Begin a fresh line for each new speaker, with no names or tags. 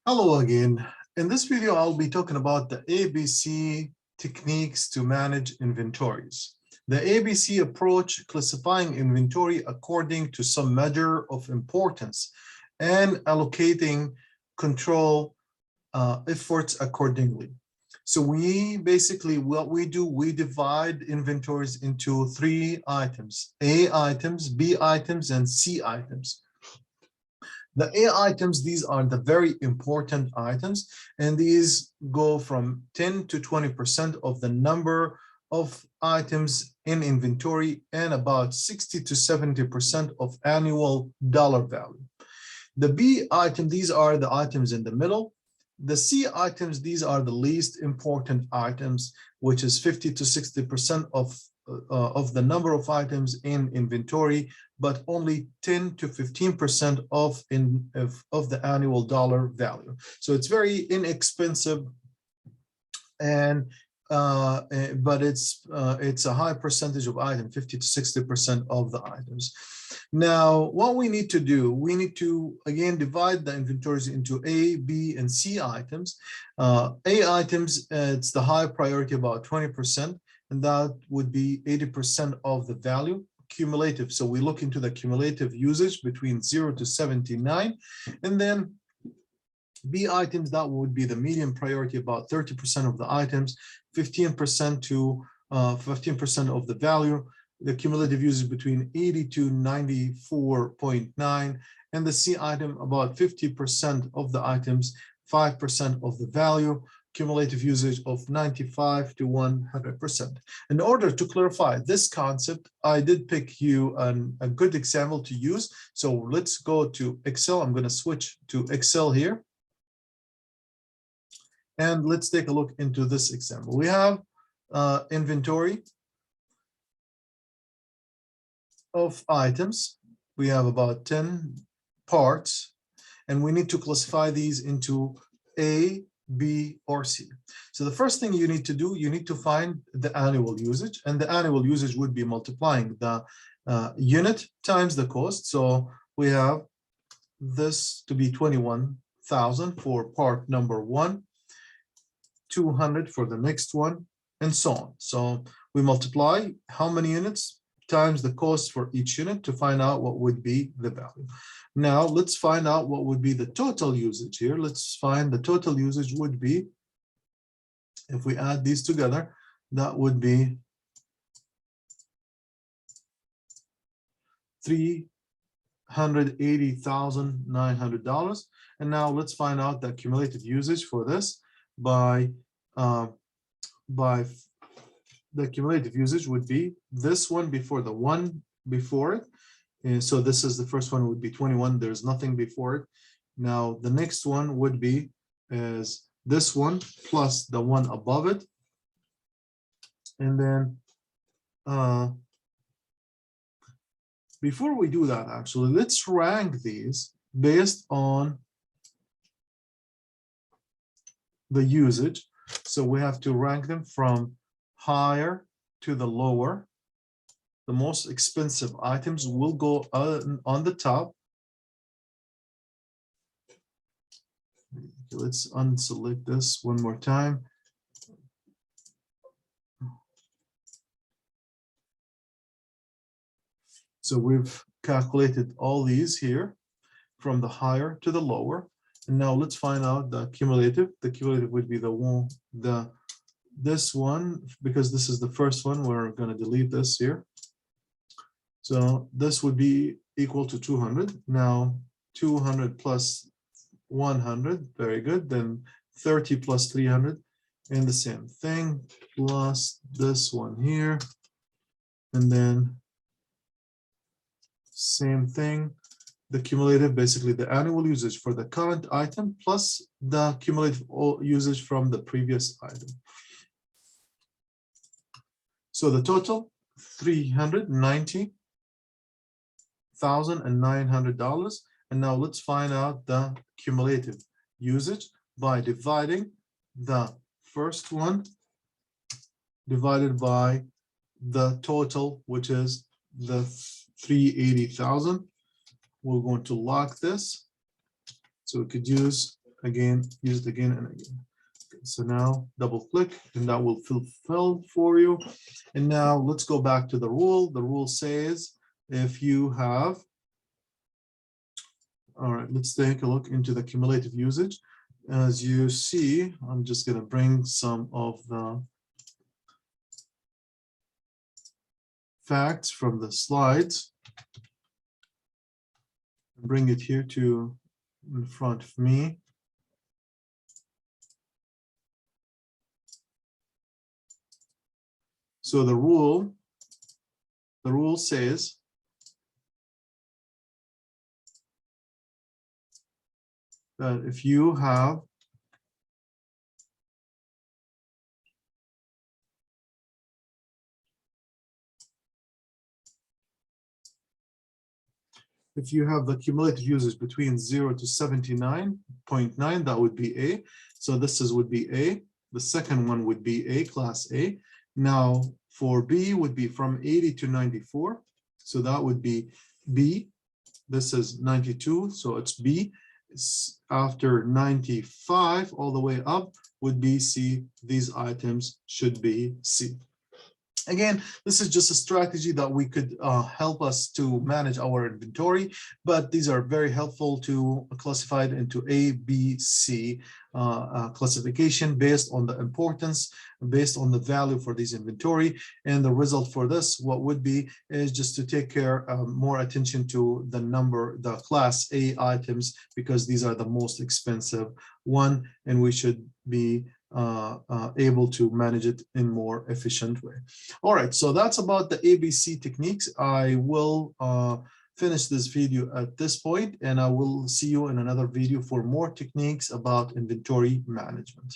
Hello again. In this video, I'll be talking about the ABC techniques to manage inventories. The ABC approach classifying inventory according to some measure of importance and allocating control efforts accordingly. So we basically, what we do, we divide inventories into three items: A items, B items, and C items. The A items, these are the very important items, and these go from 10 to 20% of the number of items in inventory and about 60 to 70% of annual dollar value. The B item, these are the items in the middle. The C items, these are the least important items, which is 50 to 60% of the number of items in inventory, but only 10 to 15% of the annual dollar value. So it's very inexpensive, and but it's a high percentage of items, 50 to 60% of the items. Now, what we need to do, we need to again divide the inventories into A, B, and C items. A items, it's the high priority, about 20%, and that would be 80% of the value. Cumulative, so we look into the cumulative usage between 0 to 79, and then B items, that would be the medium priority, about 30% of the items, 15% to 15% of the value. The cumulative usage between 80 to 94.9, and the C item, about 50% of the items, 5% of the value. Cumulative usage of 95 to 100%. In order to clarify this concept, I did pick you a good example to use. So let's go to Excel. I'm going to switch to Excel here. And let's take a look into this example. We have inventory of items. We have about 10 parts, and we need to classify these into A, B, or C. So the first thing you need to do, you need to find the annual usage, and the annual usage would be multiplying the unit times the cost. So we have this to be 21,000 for part number 1, 200 for the next one, and so on. So we multiply how many units times the cost for each unit to find out what would be the value. Now let's find out what would be the total usage here. Let's find the total usage would be, if we add these together, that would be $380,900. And now let's find out the cumulative usage for this by the cumulative usage would be this one before the one before it. And so this is the first one, would be 21. There's nothing before it. Now the next one would be is this one plus the one above it. And then before we do that, actually, let's rank these based on the usage. So we have to rank them from higher to the lower. The most expensive items will go on the top. Let's unselect this one more time. So we've calculated all these here from the higher to the lower. And now let's find out the cumulative. The cumulative would be this one, because this is the first one. We're going to delete this here. So this would be equal to 200. Now 200 plus 100, very good. Then 30 plus 300, and the same thing, plus this one here. And then same thing, the cumulative, basically the annual usage for the current item plus the cumulative usage from the previous item. So the total, $390,900. And now let's find out the cumulative usage by dividing the first one divided by the total, which is the 380,000. We're going to lock this. So we could use again, use it again and again. Okay, so now double click and that will fulfill for you. And now let's go back to the rule. The rule says if you have, all right, let's take a look into the cumulative usage. As you see, I'm just going to bring some of the facts from the slides and bring it here to in front of me. So the rule says that if you have the cumulative usage between 0 to 79.9, that would be A. So this would be A. The second one would be A, class A. Now for B would be from 80 to 94. So that would be B. This is 92, so it's B. After 95 all the way up would be C. These items should be C. Again, this is just a strategy that we could help us to manage our inventory, but these are very helpful to classify it into A, B, C classification based on the importance, based on the value for these inventory. And the result for this, what would be, is just to take care, more attention to the number, the class A items, because these are the most expensive one, and we should be able to manage it in more efficient way. All right, so that's about the ABC techniques. I will finish this video at this point, and I will see you in another video for more techniques about inventory management.